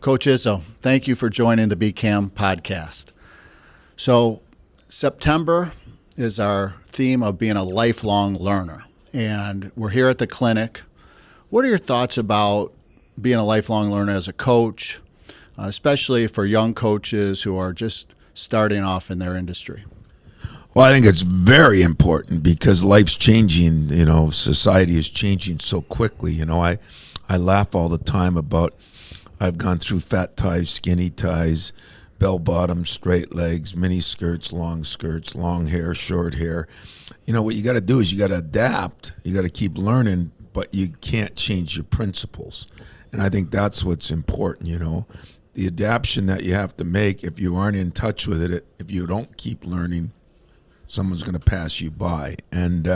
Coach Izzo, thank you for joining the BCAM podcast. So September is our theme of being a lifelong learner, and we're here at the clinic. What are your thoughts about being a lifelong learner as a coach, especially for young coaches who are just starting off in their industry? Well, I think it's very important because life's changing, society is changing so quickly. I laugh all the time about I've gone through fat ties, skinny ties, bell bottoms, straight legs, mini skirts, long hair, short hair. What you got to do is you got to adapt. You got to keep learning, but you can't change your principles. And I think that's what's important, the adaptation that you have to make. If you aren't in touch with it, if you don't keep learning, someone's going to pass you by. And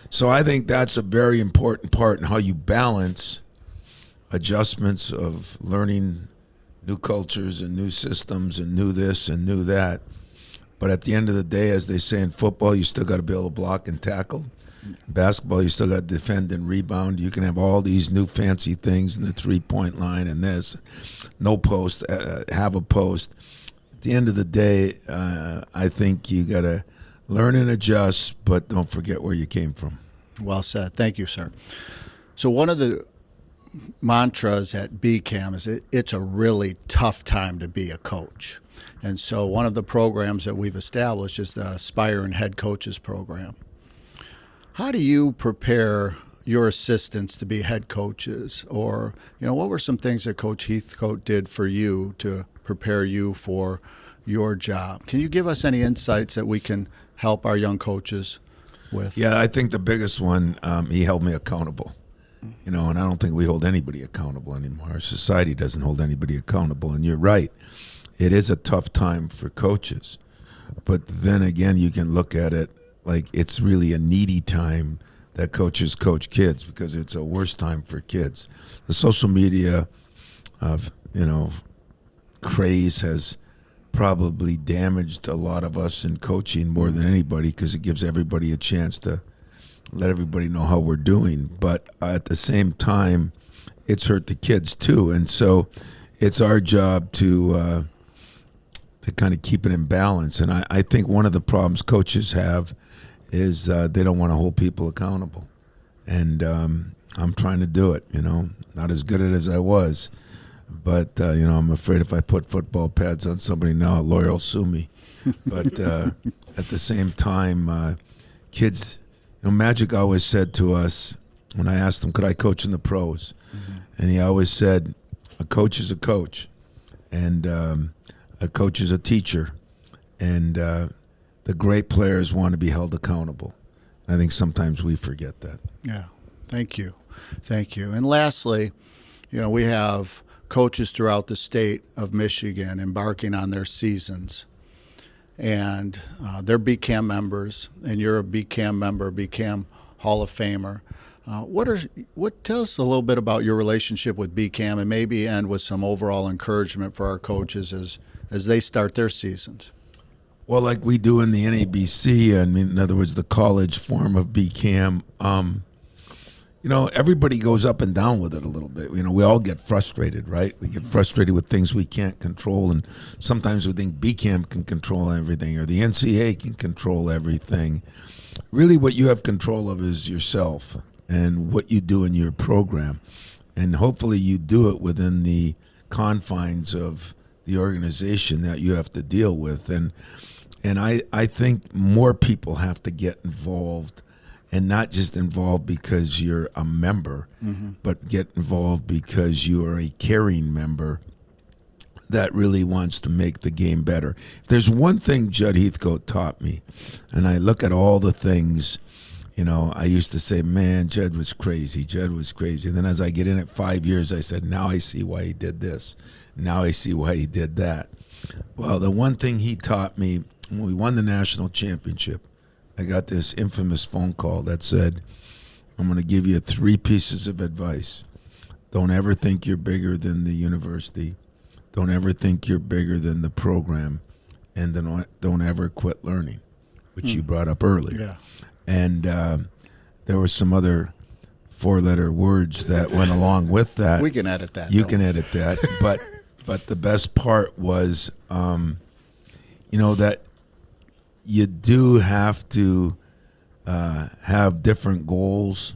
so I think that's a very important part in how you balance adjustments of learning new cultures and new systems and new this and new that. But at the end of the day, as they say in football, you still got to be able to block and tackle. In basketball, you still got to defend and rebound. You can have all these new fancy things in the three-point line and this. No post, have a post. At the end of the day, I think you got to learn and adjust, but don't forget where you came from. Well said. Thank you, sir. So one of the mantras at BCAM is it's a really tough time to be a coach. And so one of the programs that we've established is the Aspiring Head Coaches program. How do you prepare your assistants to be head coaches? Or, what were some things that Coach Heathcote did for you to prepare you for your job? Can you give us any insights that we can help our young coaches with? Yeah, I think the biggest one, he held me accountable. And I don't think we hold anybody accountable anymore. Our society doesn't hold anybody accountable. And you're right. It is a tough time for coaches. But then again, you can look at it like it's really a needy time that coaches coach kids because it's a worse time for kids. The social media craze has probably damaged a lot of us in coaching more than anybody because it gives everybody a chance to let everybody know how we're doing. But at the same time, it's hurt the kids too. And so it's our job to kind of keep it in balance. And I think one of the problems coaches have is they don't want to hold people accountable. And I'm trying to do it, not as good at it as I was. But, I'm afraid if I put football pads on somebody now, a lawyer will sue me. But at the same time, kids, Magic always said to us, when I asked him, could I coach in the pros? Mm-hmm. And he always said, a coach is a coach, and a coach is a teacher, and the great players want to be held accountable. And I think sometimes we forget that. Yeah, thank you. And lastly, we have coaches throughout the state of Michigan embarking on their seasons. And they're BCAM members, and you're a BCAM member, BCAM Hall of Famer. Tell us a little bit about your relationship with BCAM, and maybe end with some overall encouragement for our coaches as they start their seasons. Well, like we do in the NABC, in other words, the college form of BCAM, everybody goes up and down with it a little bit. We all get frustrated, right? We get frustrated with things we can't control, and sometimes we think BCAM can control everything or the NCAA can control everything. Really what you have control of is yourself and what you do in your program. And hopefully you do it within the confines of the organization that you have to deal with. And I think more people have to get involved. And not just involved because you're a member, mm-hmm. but get involved because you are a caring member that really wants to make the game better. If there's one thing Judd Heathcote taught me, and I look at all the things, I used to say, man, Judd was crazy. And then as I get in it 5 years, I said, now I see why he did this. Now I see why he did that. Well, the one thing he taught me, when we won the national championship, I got this infamous phone call that said, I'm going to give you 3 pieces of advice. Don't ever think you're bigger than the university. Don't ever think you're bigger than the program. And then don't ever quit learning, which you brought up earlier. Yeah. And there were some other 4-letter words that went along with that. We can edit that. You can edit that. But But the best part was, that you do have to have different goals,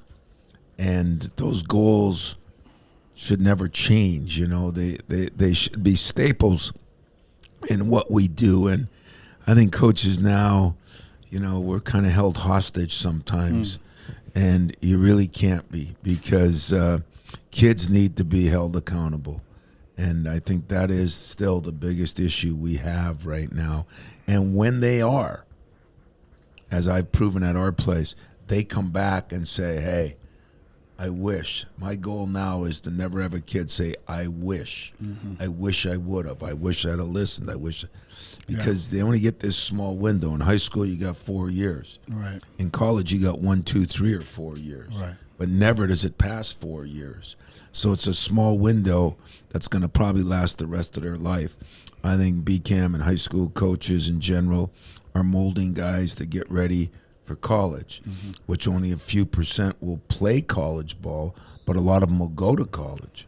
and those goals should never change. They should be staples in what we do. And I think coaches now, we're kind of held hostage sometimes, and you really can't be, because kids need to be held accountable. And I think that is still the biggest issue we have right now. And when they are, as I've proven at our place, they come back and say, hey, I wish. My goal now is to never have a kid say, I wish. I wish I would have. I wish I'd have listened. I wish. Because they only get this small window. In high school, you got 4 years. Right. In college, you got 1, 2, 3, or 4 years. Right. But never does it pass 4 years. So it's a small window that's going to probably last the rest of their life. I think BCAM and high school coaches in general are molding guys to get ready for college, which only a few % will play college ball, but a lot of them will go to college.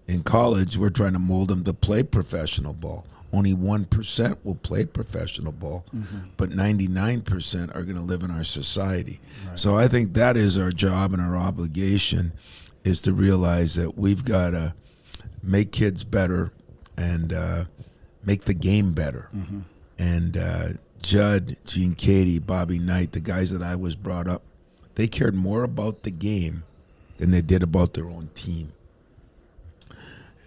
In college, we're trying to mold them to play professional ball. Only 1% will play professional ball, but 99% are going to live in our society. Right. So I think that is our job and our obligation, is to realize that we've got to make kids better and make the game better. And Judd, Gene Katie, Bobby Knight, the guys that I was brought up, they cared more about the game than they did about their own team.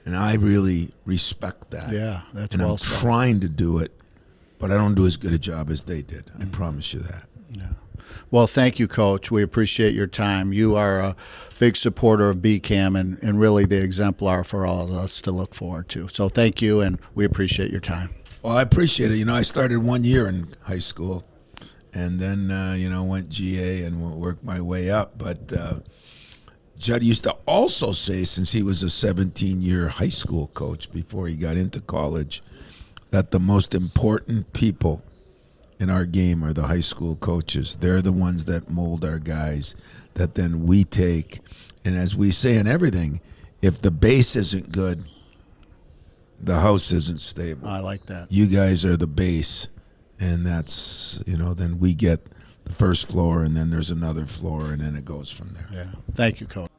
And I really respect that. Yeah, that's and well I'm said. trying to do it, but I don't do as good a job as they did. I promise you that. Yeah. Well, thank you, Coach. We appreciate your time. You are a big supporter of BCAM and really the exemplar for all of us to look forward to. So thank you, and we appreciate your time. Well, I appreciate it. I started 1 year in high school, and then, went GA and worked my way up. But Judd used to also say, since he was a 17-year high school coach before he got into college, that the most important people in our game are the high school coaches. They're the ones that mold our guys that then we take. And as we say in everything, if the base isn't good, the house isn't stable. I like that. You guys are the base, and that's, then we get the first floor, and then there's another floor, and then it goes from there. Yeah. Thank you, Coach.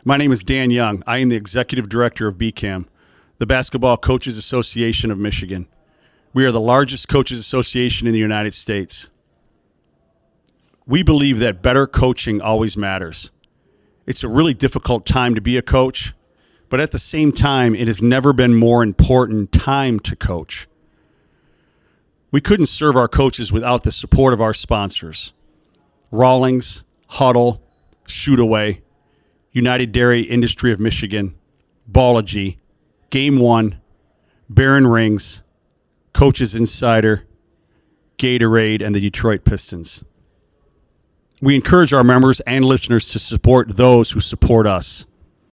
My name is Dan Young. I am the Executive Director of BCAM, the Basketball Coaches Association of Michigan. We are the largest coaches association in the United States. We believe that better coaching always matters. It's a really difficult time to be a coach, but at the same time, it has never been more important time to coach. We couldn't serve our coaches without the support of our sponsors: Rawlings, Huddle, Shoot Away, United Dairy Industry of Michigan, Ballogy, Game One, Barron Rings, Coaches Insider, Gatorade, and the Detroit Pistons. We encourage our members and listeners to support those who support us.